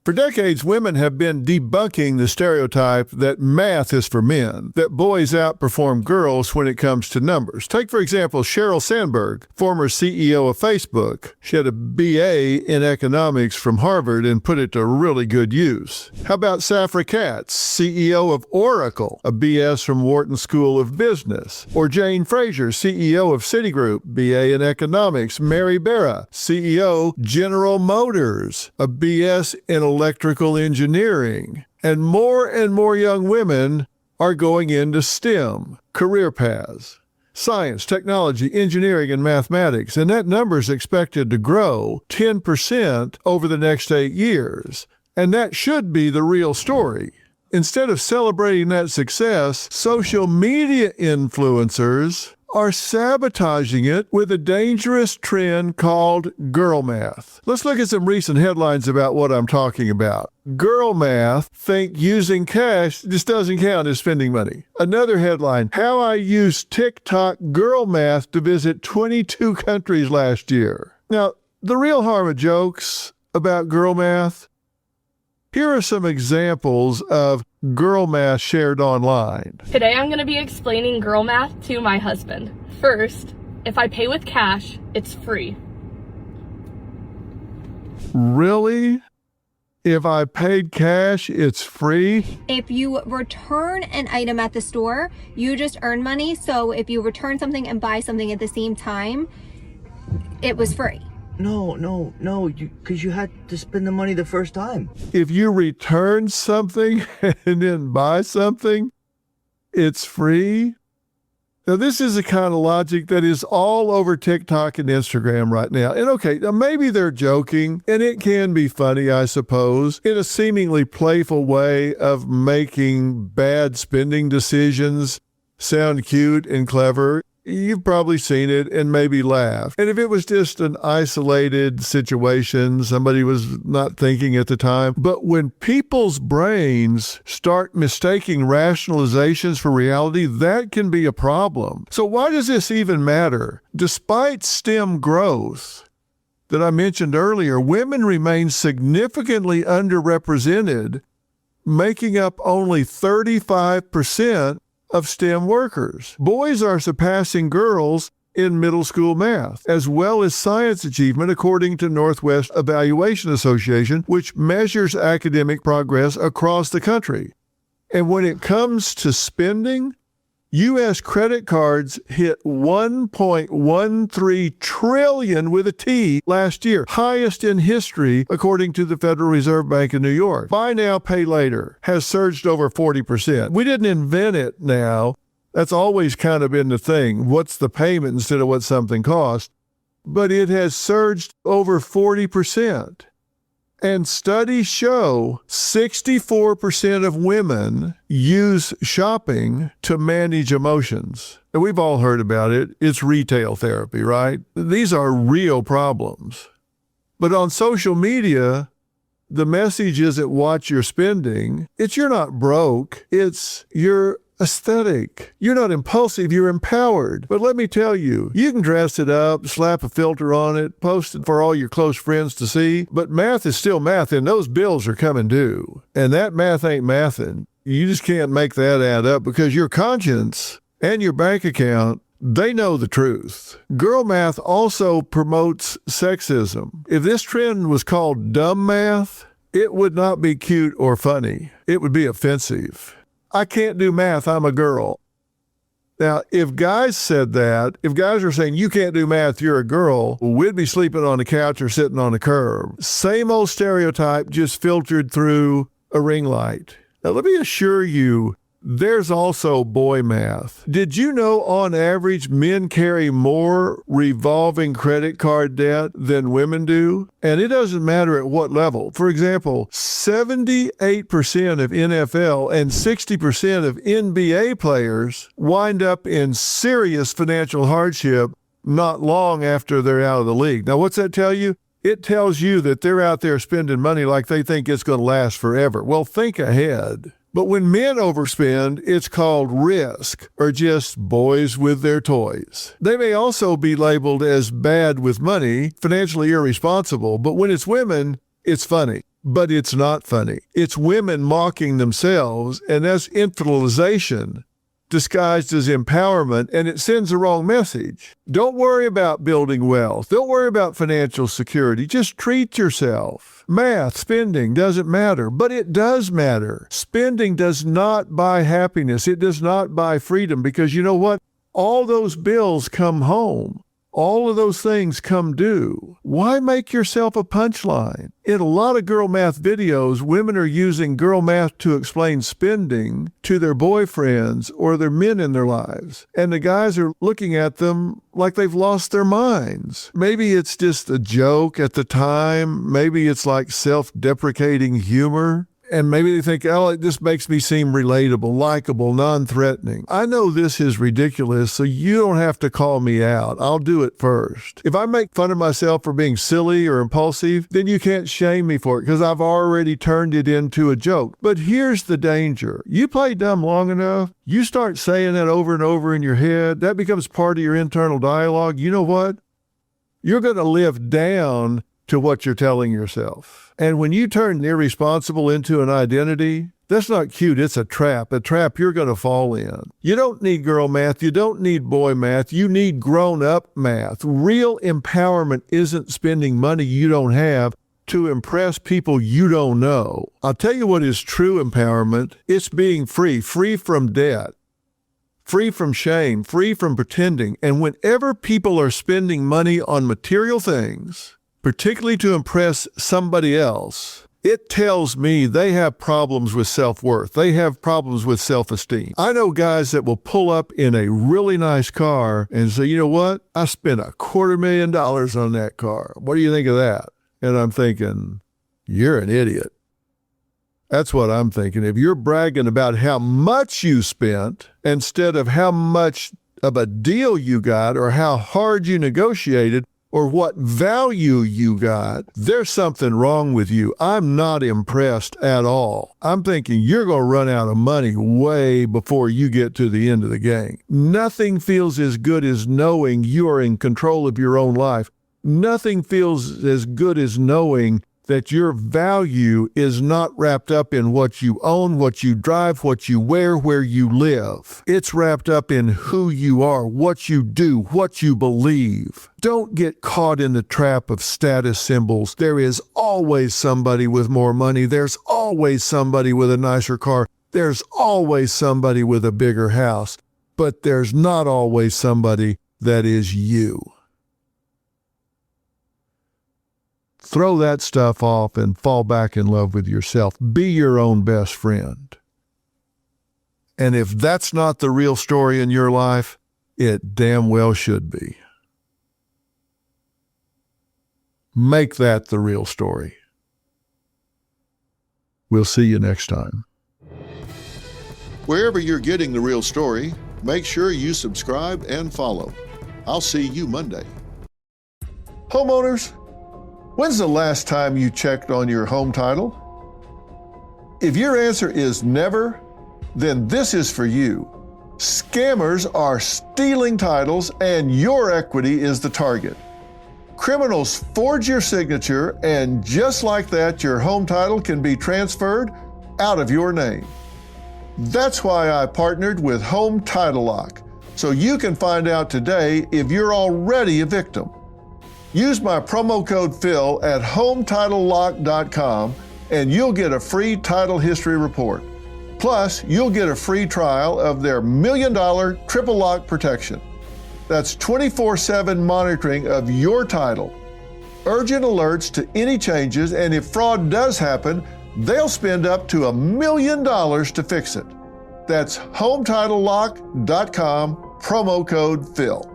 For decades, women have been debunking the stereotype that math is for men, that boys outperform girls when it comes to numbers. Take, for example, Sheryl Sandberg, former CEO of Facebook. She had a BA in economics from Harvard and put it to really good use. How about Safra Catz, CEO of Oracle, a BS from Wharton School of Business? Or Jane Fraser, CEO of Citigroup, BA in economics. Mary Barra, CEO, General Motors, a BS in electrical engineering. And more young women are going into STEM, career paths, science, technology, engineering, and mathematics. And that number is expected to grow 10% over the next 8 years. And that should be the real story. Instead of celebrating that success, social media influencers are sabotaging it with a dangerous trend called girl math. Let's look at some recent headlines about what I'm talking about. Girl math think using cash just doesn't count as spending money. Another headline, how I used TikTok girl math to visit 22 countries last year. Now, the real harm of jokes about girl math, here are some examples of girl math shared online. Today I'm going to be explaining girl math to my husband. First, if I pay with cash, it's free. Really? If I paid cash, it's free? If you return an item at the store, you just earn money. So if you return something and buy something at the same time, it was free. No, because you had to spend the money the first time. If you return something and then buy something, it's free? Now, this is the kind of logic that is all over TikTok and Instagram right now. And okay, now maybe they're joking, and it can be funny, I suppose, in a seemingly playful way of making bad spending decisions sound cute and clever. You've probably seen it and maybe laughed. And if it was just an isolated situation, somebody was not thinking at the time. But when people's brains start mistaking rationalizations for reality, that can be a problem. So why does this even matter? Despite STEM growth that I mentioned earlier, women remain significantly underrepresented, making up only 35% of STEM workers. Boys are surpassing girls in middle school math, as well as science achievement, according to Northwest Evaluation Association, which measures academic progress across the country. And when it comes to spending, U.S. credit cards hit $1.13 trillion with a T last year, highest in history, according to the Federal Reserve Bank of New York. Buy now, pay later has surged over 40%. We didn't invent it now. That's always kind of been the thing. What's the payment instead of what something costs? But it has surged over 40%. And studies show 64% of women use shopping to manage emotions. And we've all heard about it. It's retail therapy, right? These are real problems. But on social media, the message isn't watch your spending. It's you're not broke. It's you're aesthetic. You're not impulsive, you're empowered. But let me tell you, you can dress it up, slap a filter on it, post it for all your close friends to see, but math is still math, and those bills are coming due. And that math ain't mathin'. You just can't make that add up because your conscience and your bank account, they know the truth. Girl math also promotes sexism. If this trend was called dumb math, it would not be cute or funny. It would be offensive. I can't do math, I'm a girl. Now, if guys said that, if guys are saying, you can't do math, you're a girl, we'd be sleeping on the couch or sitting on the curb. Same old stereotype, just filtered through a ring light. Now, let me assure you, there's also boy math. Did you know on average men carry more revolving credit card debt than women do? And it doesn't matter at what level. For example, 78% of NFL and 60% of NBA players wind up in serious financial hardship not long after they're out of the league. Now, what's that tell you? It tells you that they're out there spending money like they think it's going to last forever. Well, think ahead. But when men overspend, it's called risk, or just boys with their toys. They may also be labeled as bad with money, financially irresponsible, but when it's women, It's funny, but it's not funny. It's women mocking themselves, and that's infantilization disguised as empowerment, and it sends the wrong message. Don't worry about building wealth. Don't worry about financial security. Just treat yourself. Math, spending doesn't matter, but it does matter. Spending does not buy happiness. It does not buy freedom, because you know what? All those bills come home. All of those things come due. Why make yourself a punchline? In a lot of girl math videos, women are using girl math to explain spending to their boyfriends or their men in their lives. And the guys are looking at them like they've lost their minds. Maybe it's just a joke at the time. Maybe it's like self-deprecating humor. And maybe they think, oh, this makes me seem relatable, likable, non-threatening. I know this is ridiculous, so you don't have to call me out. I'll do it first. If I make fun of myself for being silly or impulsive, then you can't shame me for it because I've already turned it into a joke. But here's the danger. You play dumb long enough, you start saying that over and over in your head, that becomes part of your internal dialogue. You know what? You're going to live down to what you're telling yourself. And when you turn irresponsible into an identity, that's not cute. It's a trap you're going to fall in. You don't need girl math. You don't need boy math. You need grown-up math. Real empowerment isn't spending money you don't have to impress people you don't know. I'll tell you what is true empowerment. It's being free from debt, free from shame, free from pretending. And whenever people are spending money on material things, particularly to impress somebody else, it tells me they have problems with self-worth. They have problems with self-esteem. I know guys that will pull up in a really nice car and say, you know what? I spent $250,000 on that car. What do you think of that? And I'm thinking, you're an idiot. That's what I'm thinking. If you're bragging about how much you spent instead of how much of a deal you got or how hard you negotiated, or what value you got, there's something wrong with you. I'm not impressed at all. I'm thinking you're going to run out of money way before you get to the end of the game. Nothing feels as good as knowing you are in control of your own life. Nothing feels as good as knowing that your value is not wrapped up in what you own, what you drive, what you wear, where you live. It's wrapped up in who you are, what you do, what you believe. Don't get caught in the trap of status symbols. There is always somebody with more money. There's always somebody with a nicer car. There's always somebody with a bigger house. But there's not always somebody that is you. Throw that stuff off and fall back in love with yourself. Be your own best friend. And if that's not the real story in your life, it damn well should be. Make that the real story. We'll see you next time. Wherever you're getting The Real Story, make sure you subscribe and follow. I'll see you Monday. Homeowners, when's the last time you checked on your home title? If your answer is never, then this is for you. Scammers are stealing titles and your equity is the target. Criminals forge your signature and just like that, your home title can be transferred out of your name. That's why I partnered with Home Title Lock, so you can find out today if you're already a victim. Use my promo code Phil at HometitleLock.com and you'll get a free title history report. Plus, you'll get a free trial of their $1 million triple lock protection. That's 24/7 monitoring of your title. Urgent alerts to any changes, and if fraud does happen, they'll spend up to $1 million to fix it. That's HometitleLock.com, promo code Phil.